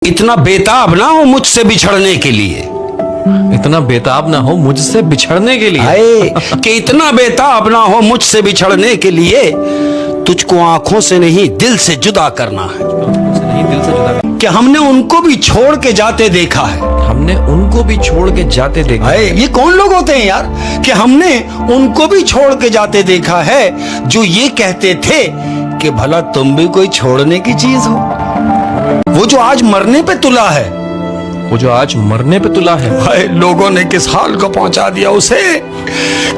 इतना बेताब ना हो मुझसे बिछड़ने के लिए, इतना बेताब ना हो मुझसे बिछड़ने के लिए। हाय कि इतना बेताब ना हो मुझसे बिछड़ने के लिए, तुझको आंखों से नहीं दिल से जुदा करना है। नहीं, दिल से जुदा कि हमने उनको भी छोड़ के जाते देखा है। हमने उनको भी छोड़ के जाते देखा। हाय ये कौन लोग होते हैं यार कि हमने उनको भी छोड़ के जाते देखा है, जो ये कहते थे कि भला तुम भी कोई छोड़ने की चीज हो। वो जो आज मरने पे तुला है, वो जो आज मरने पे तुला है। हाय लोगों ने किस हाल को पहुंचा दिया उसे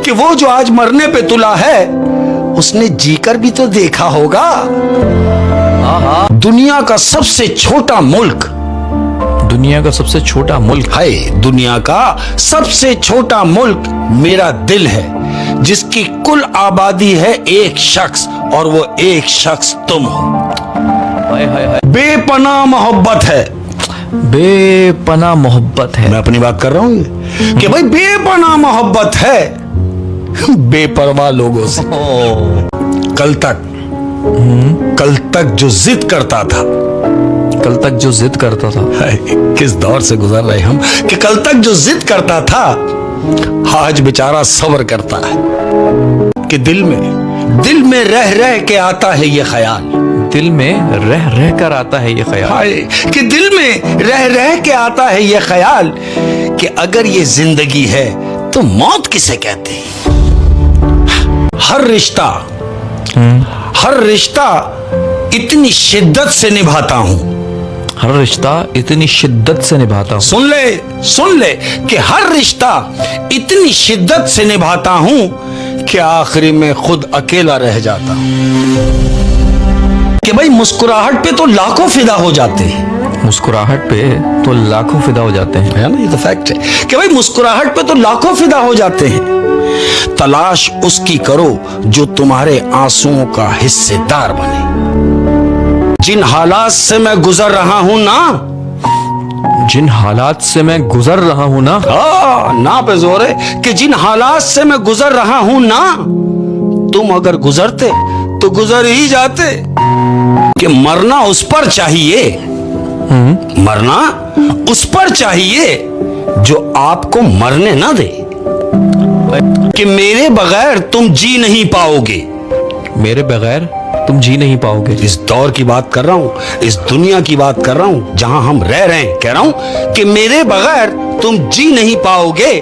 कि वो जो आज मरने पे तुला है, उसने जीकर भी तो देखा होगा। दुनिया का सबसे छोटा मुल्क, दुनिया का सबसे छोटा मुल्क, हाय दुनिया का सबसे छोटा मुल्क मेरा दिल है, जिसकी कुल आबादी है एक शख्स, और वो एक शख्स तुम हो। हाय हाय हाय। बेपनाह मोहब्बत है, बेपनाह मोहब्बत है। मैं अपनी बात कर रहा हूँ कि भाई बेपनाह मोहब्बत है बेपरवाह लोगों से। कल तक जो जिद करता था, कल तक जो जिद करता था। हाय, किस दौर से गुजर रहे हम कि कल तक जो जिद करता था, आज बेचारा सब्र करता है कि दिल में रह रह के आता है ये ख्याल, दिल में रह रह कर आता है ये ख्याल। हाय कि दिल में रह रह के आता है ये ख्याल कि अगर ये जिंदगी है तो मौत किसे कहते हैं। हर रिश्ता इतनी शिद्दत से निभाता हूं, हर रिश्ता इतनी शिद्दत से निभाता हूं। सुन ले कि हर रिश्ता इतनी शिद्दत से निभाता हूं कि आखिरी में खुद अकेला रह जाता हूं। कि भाई मुस्कुराहट पे तो लाखों फिदा हो जाते हैं, मुस्कुराहट पे तो लाखों फिदा हो जाते हैं। है ना, ये तो फैक्ट है कि भाई मुस्कुराहट पे तो लाखों फिदा हो जाते हैं। तलाश उसकी करो जो तुम्हारे आंसुओं का हिस्सेदार बने। जिन हालात से मैं गुजर रहा हूं ना, जिन हालात से मैं गुजर रहा हूं ना, ना पे जोर है कि जिन हालात से मैं गुजर रहा हूं ना, तुम अगर गुजरते तो गुजर ही जाते। कि मरना उस पर चाहिए, मरना उस पर चाहिए जो आपको मरने ना दे। कि मेरे बगैर तुम जी नहीं पाओगे, मेरे बगैर तुम जी नहीं पाओगे। इस दौर की बात कर रहा हूं, इस दुनिया की बात कर रहा हूं जहां हम रह रहे हैं। कह रहा हूं कि मेरे बगैर तुम जी नहीं पाओगे,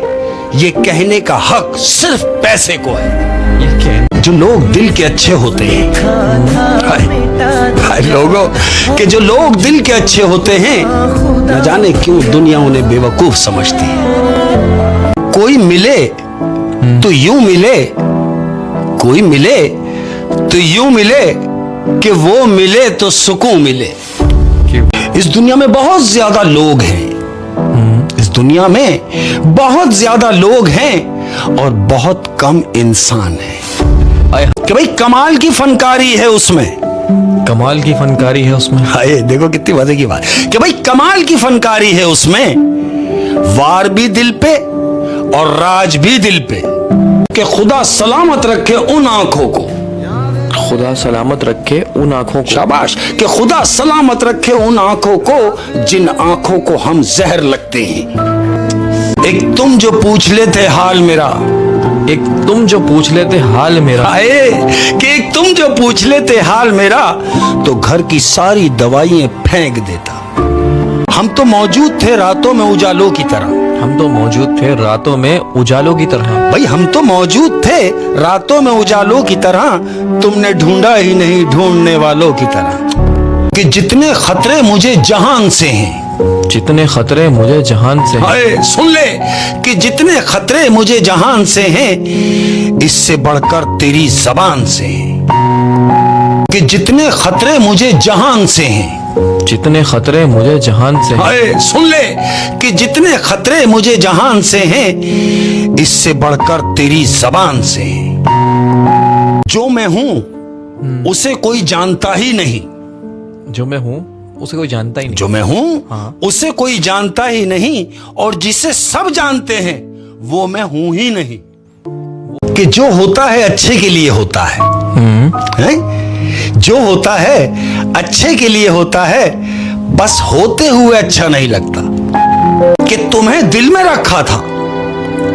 ये कहने का हक सिर्फ पैसे को है। जो लोग दिल के अच्छे होते हैं, हाय लोगों कि जो लोग दिल के अच्छे होते हैं, न जाने क्यों दुनिया उन्हें बेवकूफ समझती है। कोई मिले तो यूं मिले, कोई मिले तो यूं मिले कि वो मिले तो सुकून मिले। इस दुनिया में बहुत ज्यादा लोग हैं, इस दुनिया में बहुत ज्यादा लोग हैं और बहुत कम इंसान हैं। कि भाई कमाल की फनकारी है उसमें, कमाल की फनकारी है उसमें। हाय देखो कितनी मजे की बात कि भाई कमाल की फनकारी है उसमें। वार भी दिल पे और राज भी दिल पे। कि खुदा सलामत रखे उन आंखों को, खुदा सलामत रखे उन आंखों को। शाबाश कि खुदा सलामत रखे उन आंखों को जिन आंखों को हम जहर लगते हैं। एक तुम जो पूछ लेते हाल मेरा, एक तुम जो पूछ लेते हाल मेरा। कि एक तुम जो पूछ लेते हाल मेरा, तो घर की सारी दवाइयां फेंक देता। हम तो मौजूद थे रातों में उजालों की तरह, हम तो मौजूद थे रातों में उजालों की तरह। भाई हम तो मौजूद थे रातों में उजालों की तरह, तुमने ढूंढा ही नहीं ढूंढने वालों की तरह। कि जितने खतरे मुझे जहान से हैं, जितने खतरे मुझे जहान से हैं। सुन ले कि जितने खतरे मुझे जहान से हैं, इससे बढ़कर तेरी जबान से हैं। कि जितने खतरे मुझे जहान से हैं, जितने खतरे मुझे जहान से हैं। सुन ले कि जितने खतरे मुझे जहान से हैं, इससे बढ़कर तेरी जबान से हैं। जो मैं हूं उसे कोई जानता ही नहीं, जो मैं हूं उसे कोई जानता ही नहीं। जो मैं हूं उसे कोई जानता ही नहीं, और जिसे सब जानते हैं वो मैं हूं ही नहीं। कि जो होता है अच्छे के लिए होता है? जो होता है अच्छे के लिए होता है, बस होते हुए अच्छा नहीं लगता कि तुम्हें दिल में रखा था,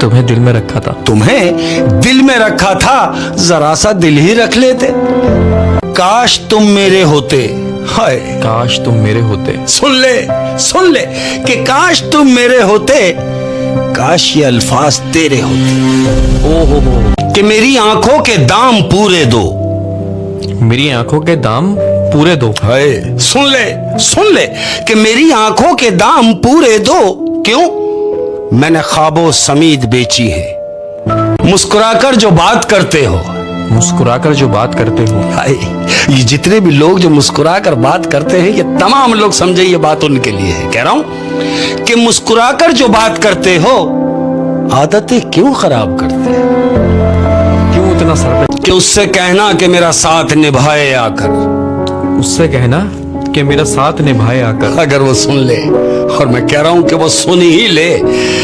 तुम्हें दिल में रखा था, तुम्हें दिल में रखा था, जरा सा दिल ही रख लेते। काश तुम मेरे होते, हाय काश तुम मेरे होते। सुन ले कि काश तुम मेरे होते, काश ये अल्फाज तेरे होते। ओ हो, कि मेरी आंखों के दाम पूरे दो, मेरी आंखों के दाम पूरे दो। हाय सुन ले कि मेरी आंखों के दाम पूरे दो। क्यों? मैंने ख्वाबों समीद बेची है। मुस्कुराकर जो बात करते हो, मुस्कुराकर जो बात करते हो। हाय, ये जितने भी लोग जो मुस्कुराकर बात करते हैं, ये तमाम लोग समझे ये बात उनके लिए है। कह रहा हूं कि मुस्कुराकर जो बात करते हो, आदतें क्यों खराब करते हैं? क्यों इतना सर पे? कि उससे कहना कि मेरा साथ निभाए आकर, उससे कहना कि मेरा साथ निभाए आकर। अगर वो सुन ले, और मैं कह रहा हूं कि वो सुन ही ले,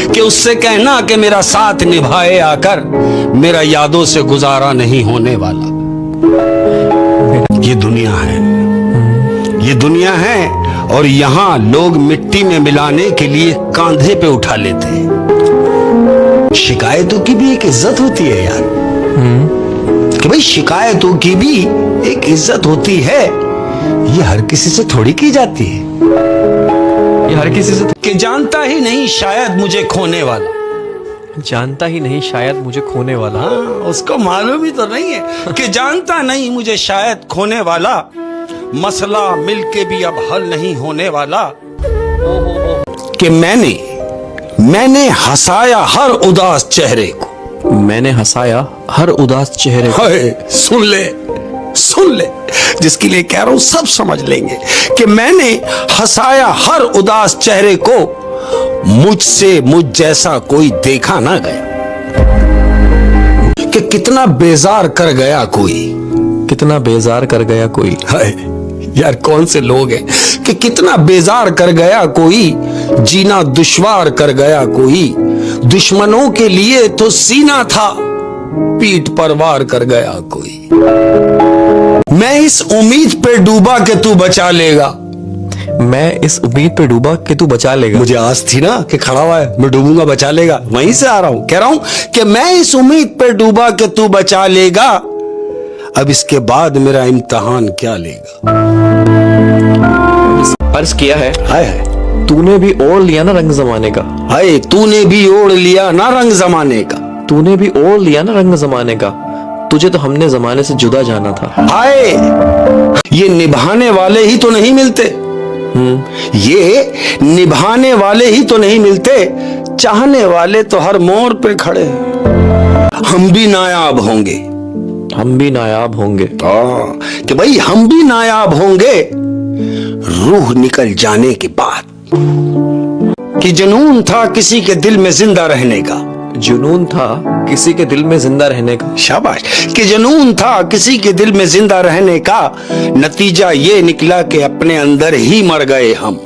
कि उससे कहना कि मेरा साथ निभाए आकर, मेरा यादों से गुजारा नहीं होने वाला। ये दुनिया है, ये दुनिया है, और यहां लोग मिट्टी में मिलाने के लिए कांधे पे उठा लेते हैं। शिकायतों की भी एक इज्जत होती है यार, कि भाई शिकायतों की भी एक इज्जत होती है। ये हर किसी से थोड़ी की जाती है, ये हर किसी से कि जानता ही नहीं शायद मुझे खोने वाला, जानता ही नहीं शायद मुझे खोने वाला। हाँ, उसको मालूम ही तो नहीं है कि जानता नहीं मुझे शायद खोने वाला, मसला मिलके भी अब हल नहीं होने वाला। कि मैंने हंसाया हर उदास चेहरे को, मैंने हंसाया हर उदास चेहरे को। हाय, सुन ले, जिसके लिए कह रहा हूं सब समझ लेंगे कि मैंने हंसाया हर उदास चेहरे को, मुझसे मुझ जैसा कोई देखा ना गया। कि कितना बेजार कर गया कोई, कितना बेजार कर गया कोई। हाय यार, कौन से लोग हैं कि कितना बेजार कर गया कोई, जीना दुश्वार कर गया कोई, दुश्मनों के लिए तो सीना था, पीठ पर वार कर गया कोई। मैं इस उम्मीद पे डूबा कि तू बचा लेगा, मैं इस उम्मीद पे डूबा कि तू बचा लेगा। मुझे आस थी ना कि खड़ा हुआ है, मैं डूबूंगा बचा लेगा, वहीं से आ रहा हूं। कह रहा हूं कि मैं इस उम्मीद पे डूबा कि तू बचा लेगा, अब इसके बाद मेरा इम्तिहान क्या लेगा। अर्ज किया है, हाय हाय, तूने भी ओढ़ लिया ना रंग जमाने का। हाय, तूने भी ओढ़ लिया ना रंग जमाने का, तूने भी ओढ़ लिया ना रंग जमाने का, तुझे तो हमने जमाने से जुदा जाना था। हाय, ये निभाने वाले ही तो नहीं मिलते, ये निभाने वाले ही तो नहीं मिलते, चाहने वाले तो हर मोड़ पे खड़े। हम भी नायाब होंगे, हम भी नायाब होंगे। कि भाई हम भी नायाब होंगे रूह निकल जाने के बाद। कि जुनून था किसी के दिल में जिंदा रहने का, जुनून था किसी के दिल में जिंदा रहने का। शाबाश। कि जुनून था किसी के दिल में जिंदा रहने का, नतीजा ये निकला कि अपने अंदर ही मर गए हम।